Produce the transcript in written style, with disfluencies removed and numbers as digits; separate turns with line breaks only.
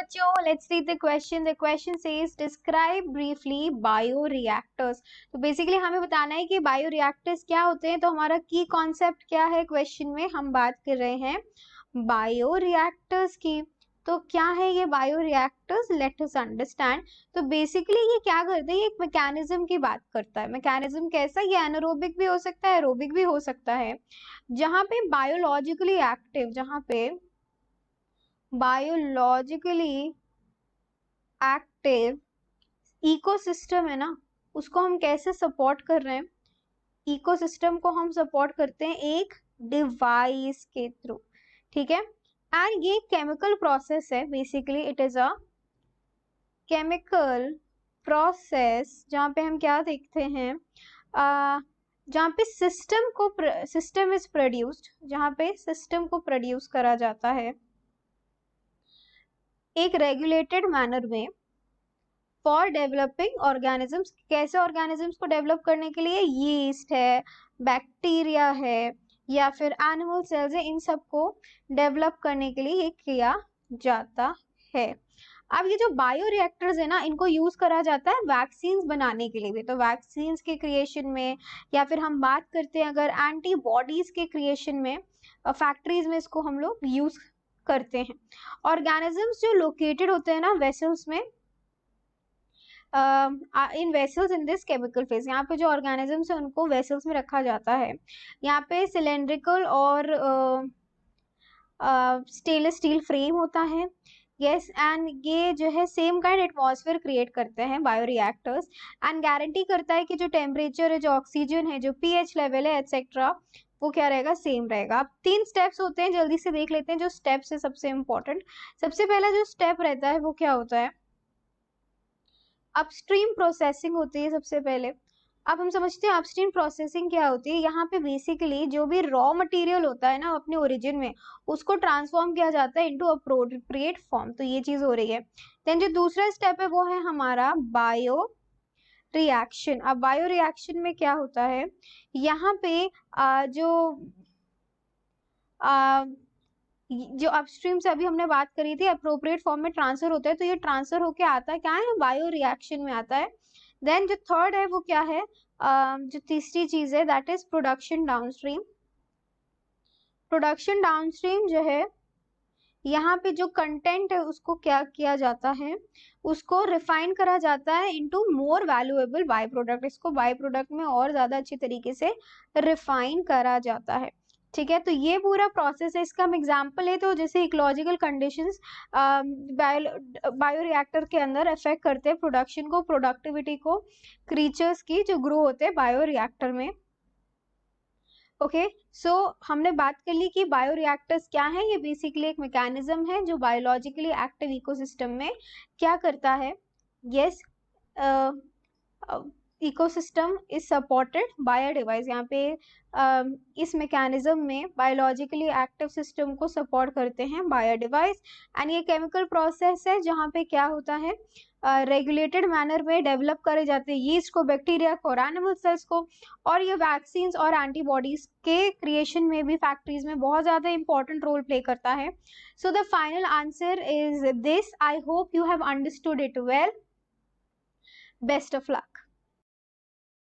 बच्चों, let's read the question. The question says describe briefly bioreactors. तो basically हमें बताना है कि बायोरिएक्टर्स क्या होते हैं. तो हमारा की कॉन्सेप्ट क्या है क्वेश्चन में, हम बात कर रहे हैं बायोरिएक्टर्स की. तो क्या है ये बायोरिएक्टर्स, लेट अस अंडरस्टैंड. तो बेसिकली ये क्या करते हैं, ये एक मैकेनिज्म की बात करता है. मैकेनिज्म कैसा, ये एनारोबिक भी हो सकता है, एरोबिक भी हो सकता है. जहाँ पे बायोलॉजिकली एक्टिव, जहाँ पे बायोलॉजिकली एक्टिव इकोसिस्टम है ना, उसको हम कैसे सपोर्ट कर रहे हैं. इकोसिस्टम को हम सपोर्ट करते हैं एक डिवाइस के थ्रू. ठीक है. एंड ये केमिकल प्रोसेस है. Basically it is a chemical process जहाँ पे हम क्या देखते हैं, जहाँ पे सिस्टम इज प्रोड्यूस्ड, जहाँ पे सिस्टम को प्रोड्यूस करा जाता है एक रेगुलेटेड मैनर में फॉर डेवलपिंग ऑर्गेनिजम्स. कैसे ऑर्गेनिजम्स को डेवलप करने के लिए, यीस्ट है, बैक्टीरिया है, या फिर एनिमल सेल्स है, इन सबको डेवलप करने के लिए ये किया जाता है. अब ये जो बायोरिएक्टर्स है ना, इनको यूज करा जाता है वैक्सीन्स बनाने के लिए भी. तो वैक्सीन्स के क्रिएशन में, या फिर हम बात करते हैं अगर एंटीबॉडीज के क्रिएशन में, फैक्ट्रीज में इसको हम लोग यूज करते हैं. ऑर्गेनिजम्स जो लोकेटेड होते हैं ना वेसल्स में, in vessels in this chemical phase, यहाँ पे जो ऑर्गेनिजम्स है उनको वेसल्स में रखा जाता है. यहाँ पे सिलेंड्रिकल और स्टेनलेस स्टील फ्रेम होता है. यस, एंड ये जो है सेम काइंड एटमॉस्फेयर क्रिएट करते हैं बायोरिएक्टर्स. एंड गारंटी करता है कि जो टेम्परेचर है, जो ऑक्सीजन है, जो पीएच लेवल है, एटसेट्रा, वो क्या रहेगा, सेम रहेगा. अब 3 स्टेप्स होते हैं, जल्दी से देख लेते हैं जो स्टेप्स है सबसे इंपॉर्टेंट. सबसे पहला जो स्टेप रहता है वो क्या होता है, अपस्ट्रीम प्रोसेसिंग होती है सबसे पहले. अब हम समझते हैं अपस्ट्रीम प्रोसेसिंग क्या होती है. यहाँ पे बेसिकली जो भी रॉ मटेरियल होता है ना अपने ओरिजिन में, उसको ट्रांसफॉर्म किया जाता है इनटू अप्रोप्रिएट फॉर्म. तो ये चीज हो रही है. देन जो दूसरा स्टेप है वो है हमारा बायो रिएक्शन. अब बायो रिएक्शन में क्या होता है, यहाँ पे जो अपस्ट्रीम से अभी हमने बात करी थी, अप्रोप्रिएट फॉर्म में ट्रांसफर होता है. तो ये ट्रांसफर होके आता है क्या है, बायो रिएक्शन में आता है. देन जो थर्ड है वो क्या है, जो तीसरी चीज है that is production downstream. Production downstream जो है, यहाँ पे जो कंटेंट है उसको क्या किया जाता है, उसको रिफाइन करा जाता है into more valuable by product. इसको बाय प्रोडक्ट में और ज्यादा अच्छी तरीके से रिफाइन करा जाता है. ठीक है. तो ये पूरा प्रोसेस है. इसका हम एग्जांपल है तो जैसे इकोलॉजिकल कंडीशंस बायोरिएक्टर के अंदर अफेक्ट करते हैं प्रोडक्शन को, प्रोडक्टिविटी को, क्रीचर्स की जो ग्रो होते हैं बायोरिएक्टर में. ओके, सो हमने बात कर ली कि बायोरिएक्टर्स क्या है. ये बेसिकली एक मैकेनिज्म है जो बायोलॉजिकली एक्टिव इकोसिस्टम में क्या करता है. Yes, ecosystem is supported by a device. यहाँ पे इस मैकेनिज्म में बायोलॉजिकली एक्टिव सिस्टम को सपोर्ट करते हैं बाय अ डिवाइस. एंड ये केमिकल प्रोसेस है जहाँ पे क्या होता है, रेगुलेटेड मैनर में डेवलप करे जाते हैं यीस्ट को, बैक्टीरिया को और एनिमल सेल्स को. और ये वैक्सीन्स और एंटीबॉडीज के क्रिएशन में भी फैक्ट्रीज में बहुत ज्यादा इंपॉर्टेंट रोल प्ले करता है. So the final answer is this. I hope you have understood it well. Best of luck.